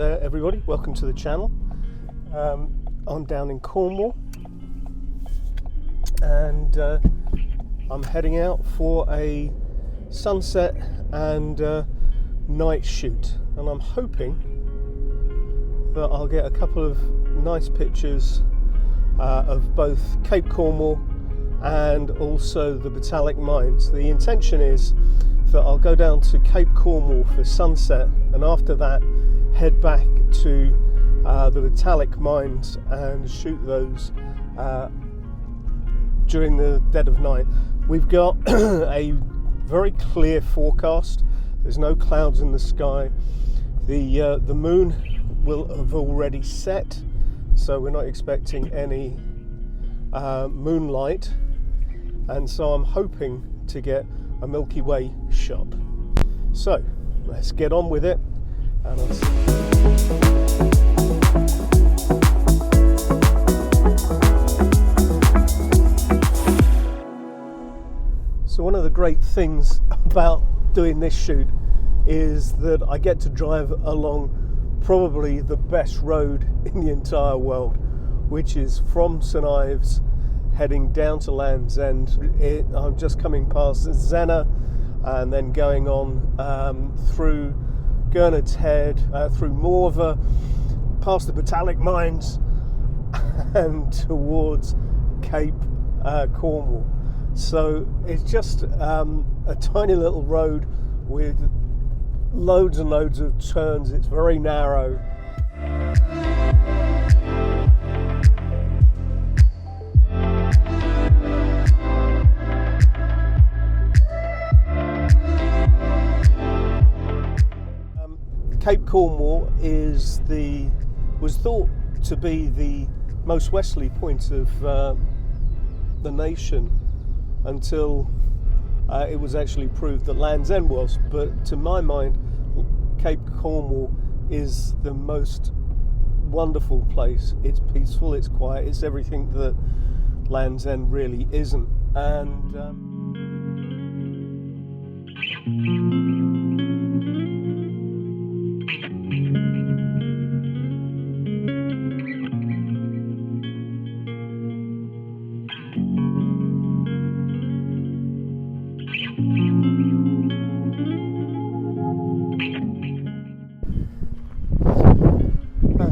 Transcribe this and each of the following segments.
there everybody, welcome to the channel. I'm down in Cornwall and I'm heading out for a sunset and night shoot, and I'm hoping that I'll get a couple of nice pictures of both Cape Cornwall and also the Botallack mines. The intention is that I'll go down to Cape Cornwall for sunset, and after that head back to the Botallack mines and shoot those during the dead of night. We've got a very clear forecast. There's no clouds in the sky. The moon will have already set, so we're not expecting any moonlight, and so I'm hoping to get a Milky Way shot. So let's get on with it, and I'll see. So one of the great things about doing this shoot is that I get to drive along probably the best road in the entire world, which is from St Ives heading down to Land's End. I'm just coming past Zena and then going on through Gurnard's Head, through Morva, past the Botallack mines and towards Cape Cornwall. So it's just a tiny little road with loads and loads of turns. It's very narrow. Cape Cornwall was thought to be the most westerly point of the nation until it was actually proved that Land's End was. But to my mind, Cape Cornwall is the most wonderful place. It's peaceful, it's quiet, it's everything that Land's End really isn't. And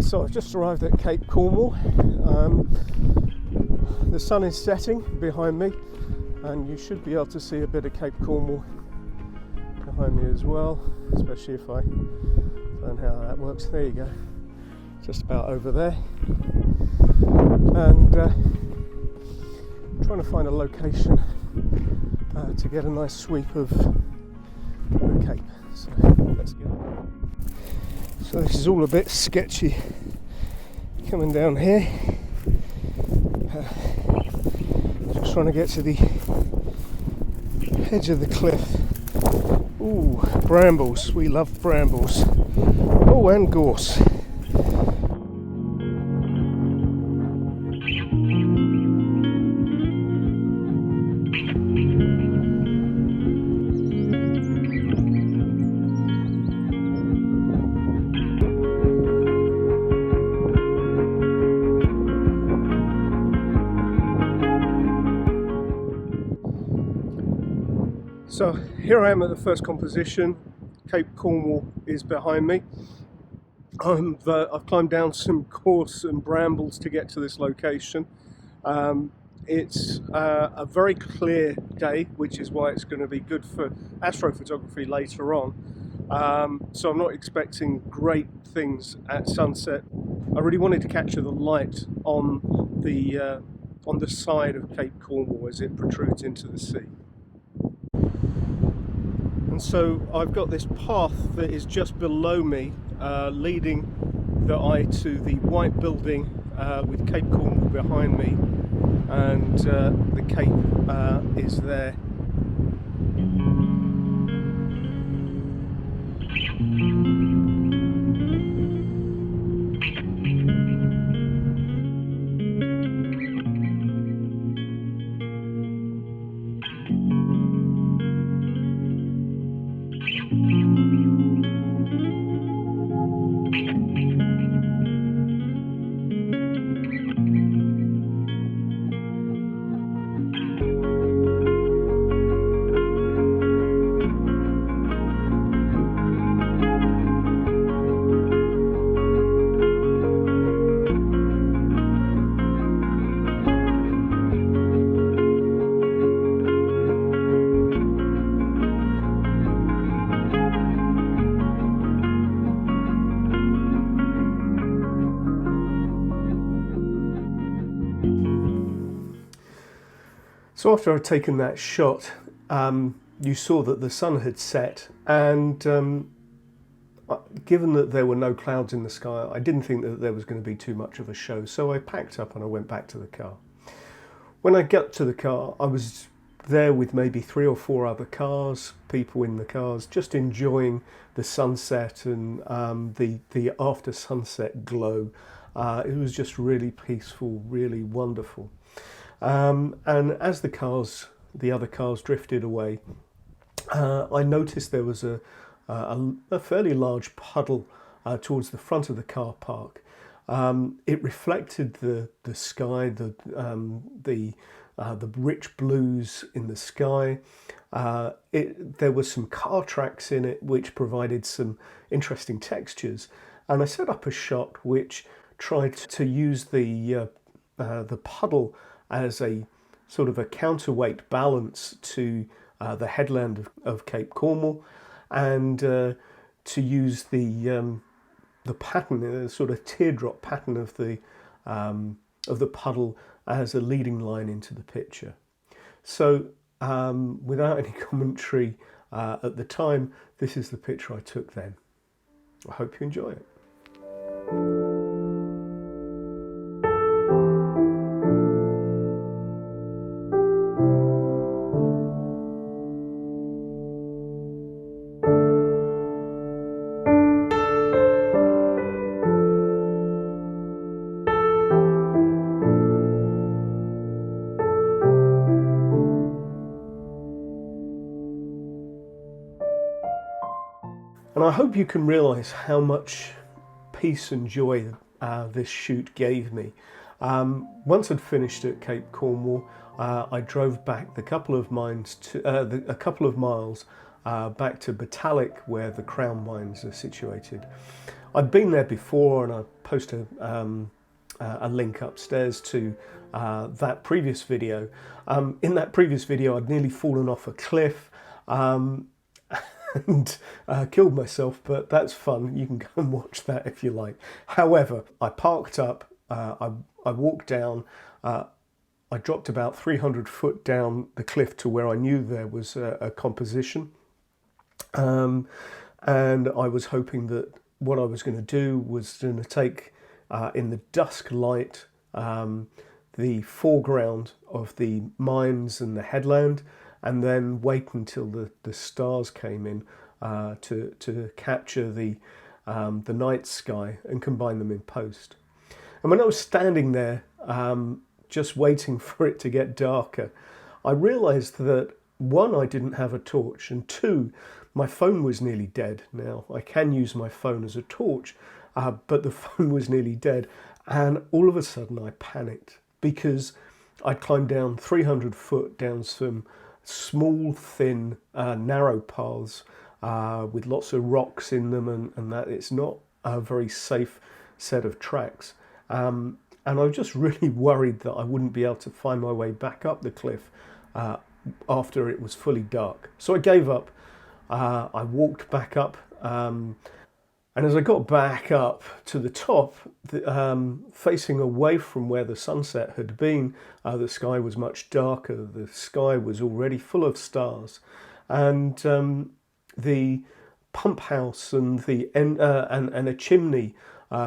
so I've just arrived at Cape Cornwall. The sun is setting behind me, and you should be able to see a bit of Cape Cornwall behind me as well, especially if I learn how that works. There you go, just about over there. And trying to find a location to get a nice sweep of the Cape. So let's get on. So this is all a bit sketchy coming down here. Just trying to get to the edge of the cliff. Ooh, brambles. We love brambles. Oh, and gorse. So here I am at the first composition. Cape Cornwall is behind me. I've climbed down some gorse and brambles to get to this location. It's a very clear day, which is why it's going to be good for astrophotography later on. So I'm not expecting great things at sunset. I really wanted to capture the light on the side of Cape Cornwall as it protrudes into the sea. And so I've got this path that is just below me, leading the eye to the white building with Cape Cornwall behind me, and the Cape is there. So after I'd taken that shot, you saw that the sun had set, and given that there were no clouds in the sky, I didn't think that there was going to be too much of a show, so I packed up and I went back to the car. When I got to the car, I was there with maybe 3 or 4 other cars, people in the cars, just enjoying the sunset and the after sunset glow. It was just really peaceful, really wonderful. And as the other cars drifted away, I noticed there was a fairly large puddle towards the front of the car park. It reflected the sky, the rich blues in the sky. There were some car tracks in it which provided some interesting textures, and I set up a shot which tried to use the puddle as a sort of a counterweight balance to the headland of Cape Cornwall, and to use the pattern, a sort of teardrop pattern of the puddle as a leading line into the picture. So without any commentary at the time, this is the picture I took then. I hope you enjoy it. And I hope you can realise how much peace and joy this shoot gave me. Once I'd finished at Cape Cornwall, I drove back a couple of miles back to Botallack, where the Crown Mines are situated. I'd been there before, and I post a link upstairs to that previous video. In that previous video, I'd nearly fallen off a cliff. And killed myself, but that's fun. You can go and watch that if you like. However, I parked up, I walked down, I dropped about 300 foot down the cliff to where I knew there was a composition, and I was hoping that what I was going to do was going to take in the dusk light the foreground of the mines and the headland, and then wait until the stars came in to capture the night sky and combine them in post. And when I was standing there just waiting for it to get darker, I realised that 1, I didn't have a torch, and 2, my phone was nearly dead. Now, I can use my phone as a torch, but the phone was nearly dead, and all of a sudden I panicked because I'd climbed down 300 foot down some small, thin, narrow paths with lots of rocks in them, and that it's not a very safe set of tracks. And I was just really worried that I wouldn't be able to find my way back up the cliff after it was fully dark. So I gave up. I walked back up, and as I got back up to the top, facing away from where the sunset had been, the sky was much darker. The sky was already full of stars, and the pump house and and a chimney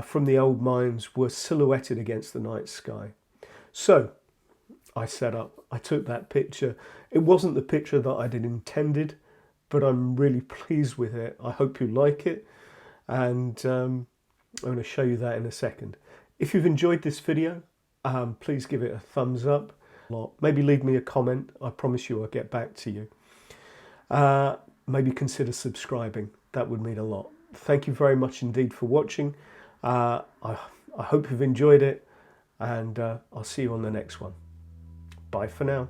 from the old mines were silhouetted against the night sky. So I set up. I took that picture. It wasn't the picture that I'd intended, but I'm really pleased with it. I hope you like it. And I'm going to show you that in a second. If you've enjoyed this video, please give it a thumbs up. Maybe leave me a comment. I promise you I'll get back to you. Maybe consider subscribing. That would mean a lot. Thank you very much indeed for watching. I hope you've enjoyed it, and I'll see you on the next one. Bye for now.